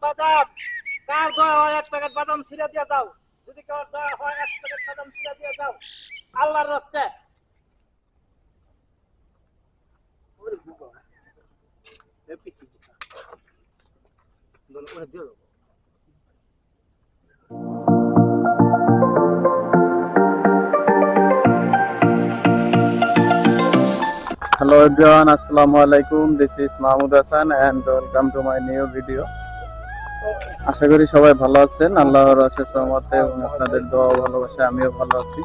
বাদাম, কার দয়া হয় 1 প্যাকেট বাদাম ছিঁড়ে দিয়ে দাও। যদি কার দয়া হয় 1 প্যাকেট বাদাম ছিঁড়ে দিয়ে দাও আল্লাহর রাস্তে। Hello everyone, Assalamu alaikum. This is Mahmoud Hassan and welcome to my new video. আশা করি সবাই ভালো আছেন, আল্লাহর অশেষ রহমতে এবং আপনাদের দোয়া ও ভালোবাসায় আমিও ভালো আছি।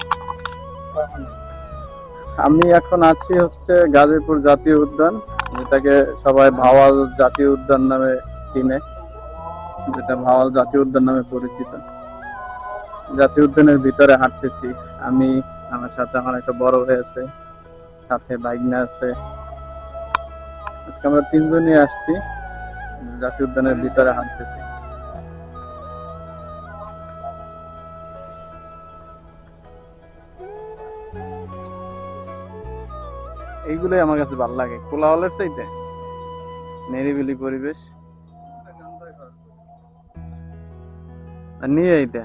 আমি এখন আছি হচ্ছে গাজীপুর জাতীয় উদ্যান, যেটাকে সবাই ভাওয়াল জাতীয় উদ্যান নামে চিনে, যেটা ভাওয়াল জাতীয় উদ্যান নামে পরিচিত। জাতীয় উদ্যানের ভিতরে হাঁটতেছি আমি, আমার সাথে আমার একটা বড় ভাই আছে, সাথে বাইকনা আছে। আজকে আমরা 3 জনই আসছি, জাতীয় উদ্যানের ভিতরে হাঁটতেছি। এইগুলোই আমার কাছে ভালো লাগে, কোলাহলের চাইতে নিরিবিলি পরিবেশ। আর নিয়ে এইটা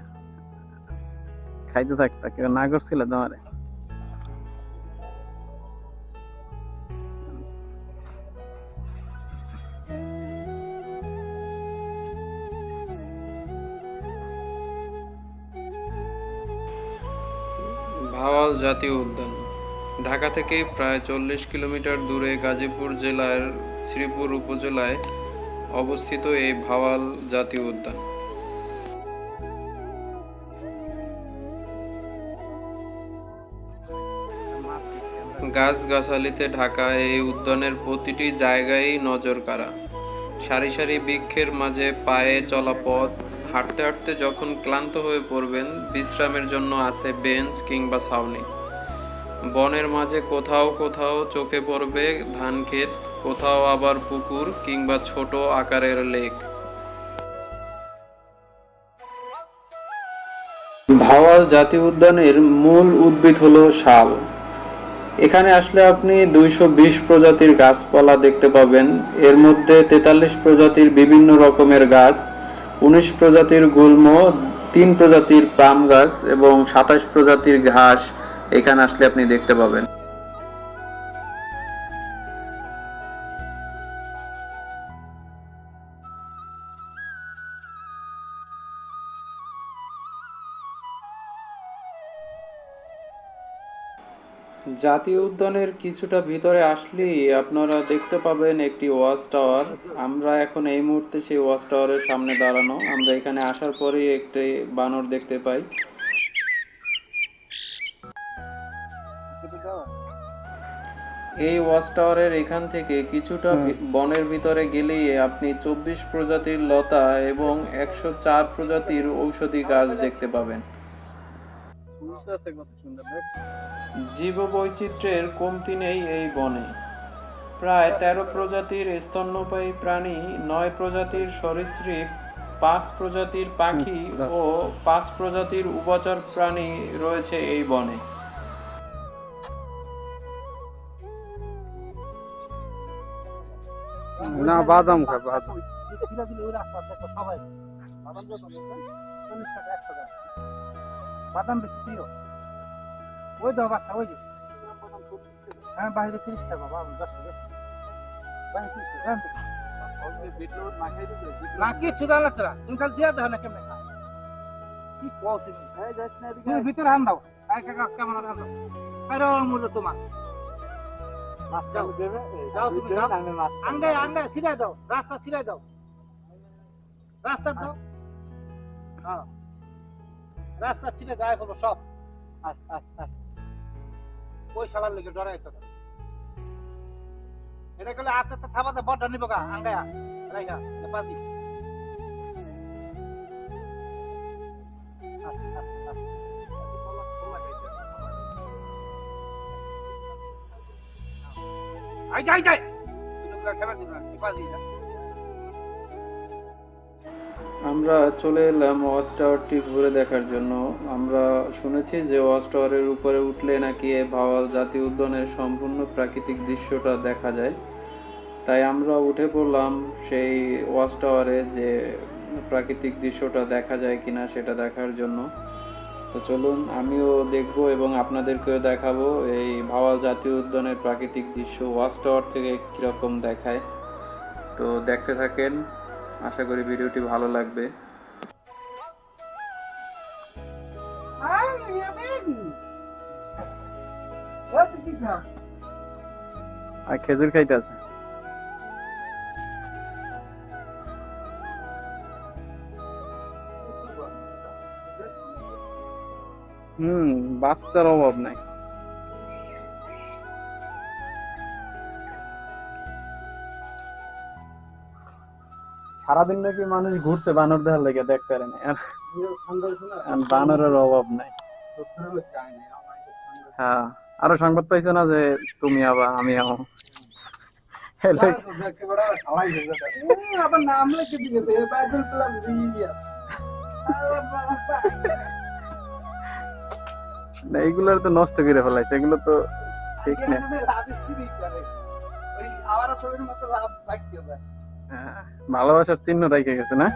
খাইতে থাকতা, কেউ না করছিল তোমারে? ভাওয়াল জাতীয় উদ্যান ঢাকা থেকে প্রায় 40 কিলোমিটার দূরে গাজীপুর জেলার শ্রীপুর উপজেলায় অবস্থিত এই ভাওয়াল জাতীয় উদ্যান। গাছগাছালিতে ঢাকা এই উদ্যানের প্রতিটি জায়গায় নজর কাড়া। সারি সারি বৃক্ষের মাঝে পায়ে চলা পথ, হাঁটতে হাঁটতে যখন ক্লান্ত হয়ে পড়বেন বিশ্রামের জন্য আছে বেঞ্চ কিংবা ছাউনি। বনের মাঝে কোথাও কোথাও চোখে পড়বে ধান ক্ষেত, কোথাও আবার পুকুর কিংবা ছোট আকারের লেক। ভাওয়াল জাতীয় উদ্যানের মূল উদ্ভিদ হলো শাল। এখানে আসলে আপনি 220 প্রজাতির গাছপালা দেখতে পাবেন। এর মধ্যে 43 প্রজাতির বিভিন্ন রকমের গাছ, 19 প্রজাতির গুল্ম, 3 প্রজাতির পাম গাছ এবং 27 প্রজাতির ঘাস এখানে আসলে আপনি দেখতে পাবেন। জাতীয় উদ্যানের কিছুটা ভিতরে আসলেই আপনারা দেখতে পাবেন একটি ওয়াচ টাওয়ার। আমরা এখন এই মুহূর্তে সেই ওয়াচ টাওয়ারের সামনে দাঁড়ানো। আমরা এখানে আসার পরেই একটি বানর দেখতে পাই। এই ওয়াচ টাওয়ারের এখান থেকে কিছুটা বনের ভিতরে গেলেই আপনি 24 প্রজাতির লতা এবং 104 প্রজাতির ঔষধি গাছ দেখতে পাবেন। জীববৈচিত্র্যের কমতি নেই এই বনে। প্রায় 13 প্রজাতির স্তন্যপায়ী প্রাণী, 9 প্রজাতির সরীসৃপ, 5 প্রজাতির পাখি ও 5 প্রজাতির উভচর প্রাণী রয়েছে এই বনে। না, বাদাম খায়, বাদাম। বাদাম বেশি প্রিয়। ওই দাও বাচ্চা, ওই যে হ্যাঁ বাইরে 30 টাকা, বাবা 10 টাকা বাইরে 30 টাকা না কিছু জানা তোরা, তুমি কাল দিয়া দাও না কেমন কি কও তুমি ভিতরে আন দাও। কেমন আন দাও আরে মূল্য তোমার যাও, তুমি যাও আন্ডায় আন্ডায় ছিড়াই দাও, রাস্তা ছিড়াই দাও, রাস্তা দাও। হ্যাঁ রাস্তা ছিড়ে গায়ে করবো সব। ওই শালার লেগে ডরাই তো এটা গেলে আস্তে আস্তে থামাতে বড় নিব গা আঙ্গায়া রাইগা পাতি আই যাই যাই তুমি খেলা দিন না পাতি যা। আমরা চলে এলাম ওয়াচ টাওয়ারটি ঘুরে দেখার জন্য। আমরা শুনেছি যে ওয়াচ টাওয়ারের উপরে উঠলে নাকি এই ভাওয়াল জাতীয় উদ্যানের সম্পূর্ণ প্রাকৃতিক দৃশ্যটা দেখা যায়। তাই আমরা উঠে পড়লাম সেই ওয়াচ টাওয়ারে, যে প্রাকৃতিক দৃশ্যটা দেখা যায় কিনা সেটা দেখার জন্য। তো চলুন আমিও দেখব এবং আপনাদেরকেও দেখাবো এই ভাওয়াল জাতীয় উদ্যানের প্রাকৃতিক দৃশ্য ওয়াচ টাওয়ার থেকে কীরকম দেখায়। তো দেখতে থাকেন, আশা করি ভিডিওটি ভালো লাগবে। আর খেজুর খাইতে আছে। বাচ্চার অভাব নাই। সারাদিন নাকি মানুষ ঘুরছে বানর দেখার লেগে, দেখতে পারে না আর বানরের অভাব নাই। হ্যাঁ, আরো সংবাদ পাইছে না যে তুমি আবার আমি আমো আবার নাম লিখে দিয়েছে বাইদুল প্লাস রিলিয়াস। না, এগুলোর তো নষ্ট করে ফেলাইছে, এগুলো তো ঠিক না। ভালোবাসার চিহ্ন রেখে গেছে না।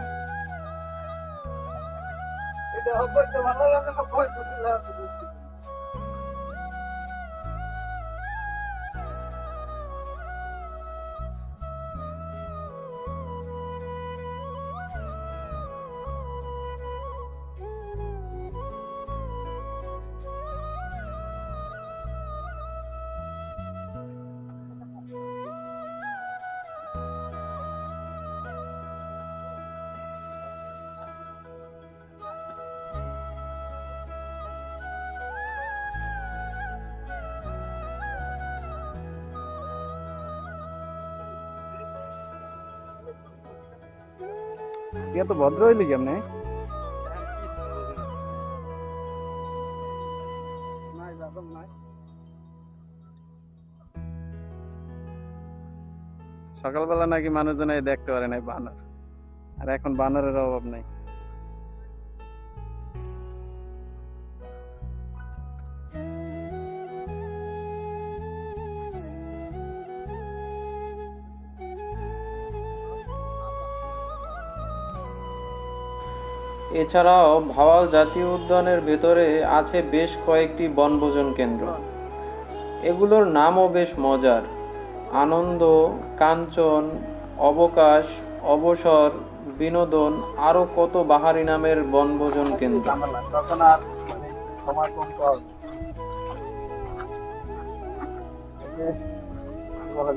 তো ভদ্র হইলি কেমনে? সকালবেলা নাকি মানুষজন দেখতে পারে নাই বানর, আর এখন বানরের অভাব নাই। এছাড়াও ভাওয়াল জাতীয় উদ্যানের ভেতরে আছে বেশ কয়েকটি বনভোজন কেন্দ্র। এগুলোর নামও বেশ মজার: আনন্দ, কাঞ্চন, অবকাশ, অবসর, বিনোদন, আরো কত বাহারি নামের বনভোজন কেন্দ্র।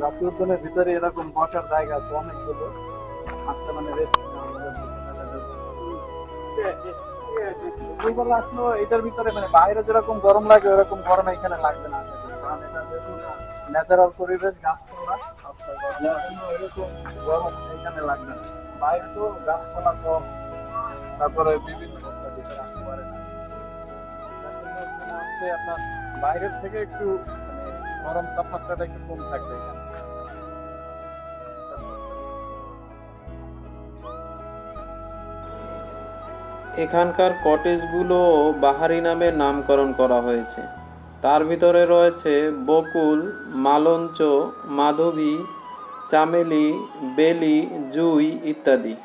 জাতীয় উদ্যানের ভিতরে এরকম বসার জায়গা আছে অনেকগুলো, মানে আসলো এটার ভিতরে, মানে বাইরে যেরকম গরম লাগে ওরকম গরম এখানে লাগবে না, কারণ এটা যেহেতু ন্যাচারাল পরিবেশ, গাছপালা, এরকম গরম এখানে লাগবে না। বাইরে তো গাছপালা কম, তারপরে বিভিন্ন ভিতরে আসতে পারে না, আপনার বাইরের থেকে একটু মানে গরম তাপমাত্রাটা একটু কম থাকবে এখানে। এখানকার কটেজগুলো বাহারি নামে নামকরণ করা হয়েছে। তার ভিতরে রয়েছে বকুল, মালঞ্চ, মাধবী, চামেলি, বেলি, জুই ইত্যাদি।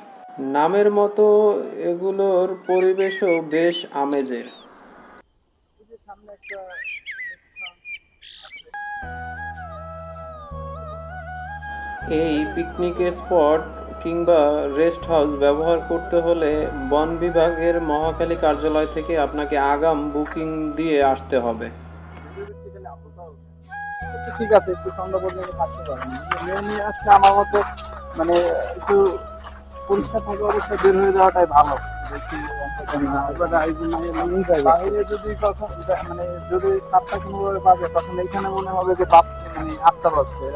নামের মতো এগুলোর পরিবেশও বেশ আমেজের। এই পিকনিক স্পট কিংবা রেস্ট হাউস ব্যবহার করতে হলে বন বিভাগের মহাখালী কার্যালয় থেকে আপনাকে আগাম বুকিং দিয়ে আসতে হবে। ঠিক আছে, একটু সন্ধ্যা পর্যন্ত থাকতে পারেন, নিয়ে আসলে আমার মতে মানে একটু পরিষ্কার থাকা অবস্থায় বের হয়ে যাওয়াটাই ভালো। বাইরে যদি কখন মানে যদি 7টা কোনোভাবে বাজে, তখন এইখানে মনে হবে যে মানে 8টা বাজছে,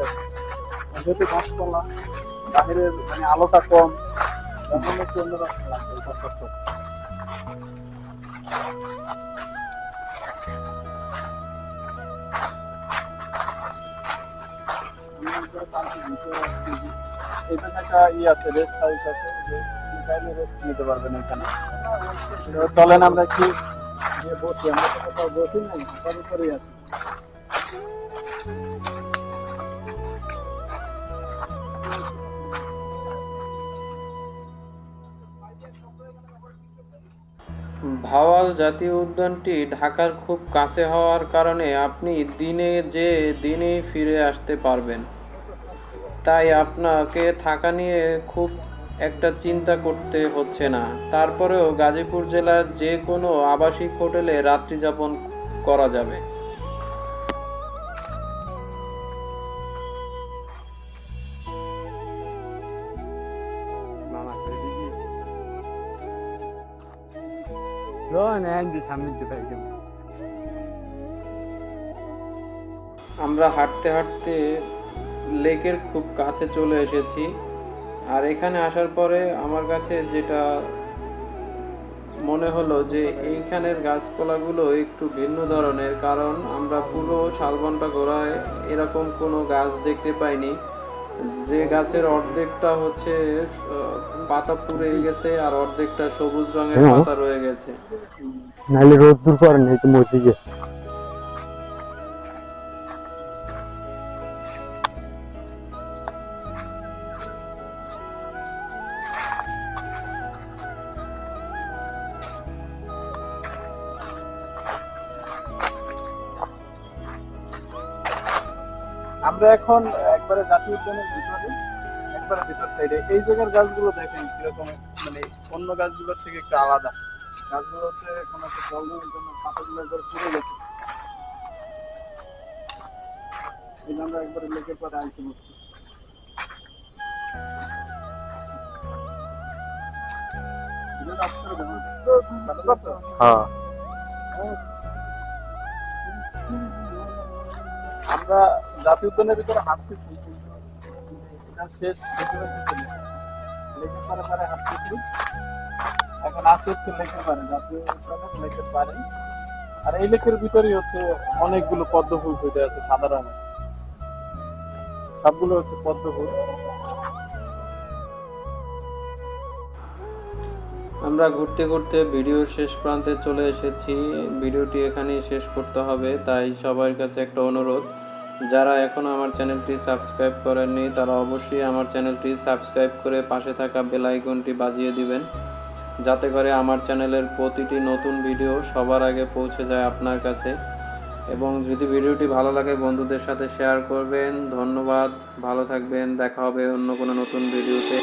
যেহেতু গাছপালা, বাইরের মানে আলোটা কম, তখন একটু অন্যরকম লাগবে। এখানে একটা আছে, রেস্ট হাউস আছে, চাইলে রেস্ট নিতে পারবেন এখানে। চলেন আমরা কি বসি, আমরা তো কোথাও বসি নাই, সব উপরেই আছি। ভাওয়াল জাতীয় উদ্যানটি ঢাকার খুব কাছে হওয়ার কারণে আপনি দিনে যে দিনেই ফিরে আসতে পারবেন, তাই আপনাকে থাকা নিয়ে খুব একটা চিন্তা করতে হচ্ছে না। তারপরেও গাজীপুর জেলার যে কোনো আবাসিক হোটেলে রাত্রি যাপন করা যাবে। আমরা হাঁটতে হাঁটতে লেকের খুব কাছে চলে এসেছি। আর এখানে আসার পরে আমার কাছে যেটা মনে হলো যে এইখানের গাছপালাগুলো একটু ভিন্ন ধরনের, কারণ আমরা পুরো শালবনটা ঘোরায় এরকম কোনো গাছ দেখতে পাইনি। যে গাছের অর্ধেকটা হচ্ছে পাতা পুড়ে গেছে আর অর্ধেকটা সবুজ রঙের পাতা রয়ে গেছে। নাহলে রোদ দূর করে নেই তো মরে গিয়ে। আমরা এখন একবারে জাতীয় উদ্যানের ভিতরে, একবারে ভিতর সাইডে। এই জায়গার গাছগুলো দেখেন কিরকম, মানে অন্য গাছগুলোর থেকে একটু আলাদা। গাছগুলো হচ্ছে এখন একটা জঙ্গলের জন্য পাতাগুলো একবারে পুড়ে গেছে। এই আমরা একবারে লেকের পরে আইতে বসছি। হ্যাঁ, আমরা জাতীয় উদ্যানের ভিতরে হাঁটতেছি, এটা শেষ ভেতরে কিছু নেই। লেকের পারে পারে হাঁটতেছি। এখন আসি হচ্ছে লেকের পারে, জাতীয় উদ্যানের লেকের পারে। আর এই লেকের ভিতরেই হচ্ছে অনেকগুলো পদ্ম ফুল ফুটে আছে সাদা রঙের, সবগুলো হচ্ছে পদ্ম ফুল। আমরা ঘুরতে ঘুরতে ভিডিওর শেষ প্রান্তে চলে এসেছি। ভিডিওটি এখানেই শেষ করতে হবে, তাই সবার কাছে একটা অনুরোধ, যারা এখনো আমার চ্যানেলটি সাবস্ক্রাইব করেননি তারা অবশ্যই আমার চ্যানেলটি সাবস্ক্রাইব করে পাশে থাকা বেল আইকনটি বাজিয়ে দিবেন, যাতে করে আমার চ্যানেলের প্রতিটি নতুন ভিডিও সবার আগে পৌঁছে যায় আপনার কাছে। এবং যদি ভিডিওটি ভালো লাগে বন্ধুদের সাথে শেয়ার করবেন। ধন্যবাদ, ভালো থাকবেন, দেখা হবে অন্য কোনো নতুন ভিডিওতে।